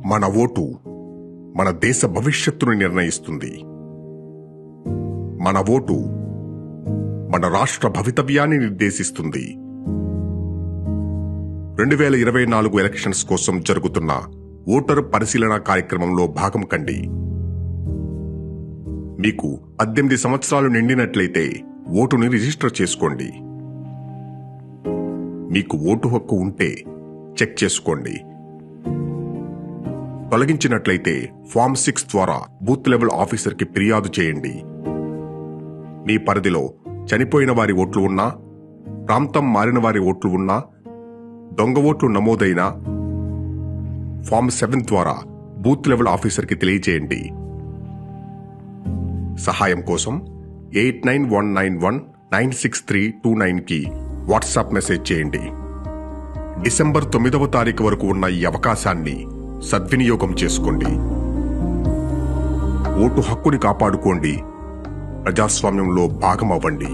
మన ఓటు మన దేశ భవిష్యత్తును నిర్ణయిస్తుంది. మన ఓటు మన రాష్ట్ర భవితవ్యాన్ని నిర్దేశిస్తుంది. 2024 ఎలక్షన్స్ కోసం జరుగుతున్న ఓటరు పరిశీలన కార్యక్రమంలో భాగం కండి. మీకు 18 సంవత్సరాలు నిండినట్లయితే ఓటుని రిజిస్టర్ చేసుకోండి. మీకు ఓటు హక్కు ఉంటే చెక్ చేసుకోండి. తొలగించినట్లయితే ఫామ్ 6 ద్వారా బూత్ లెవెల్ ఆఫీసర్కి ఫిర్యాదు చేయండి. మీ పరిధిలో చనిపోయిన వారి ఓట్లు ఉన్నా, ప్రాంతం మారిన వారి ఓట్లు ఉన్నా, దొంగ ఓట్లు నమోదైనా ఫామ్ 7 ద్వారా బూత్ లెవెల్ ఆఫీసర్కి తెలియజేయండి. సహాయం కోసం 8919196329కి వాట్సాప్ మెసేజ్ చేయండి. డిసెంబర్ 9వ తారీఖు వరకు ఉన్న ఈ అవకాశాన్ని సద్వినియోగం చేసుకోండి. ఓటు హక్కుని కాపాడుకోండి. ప్రజాస్వామ్యంలో భాగమవ్వండి.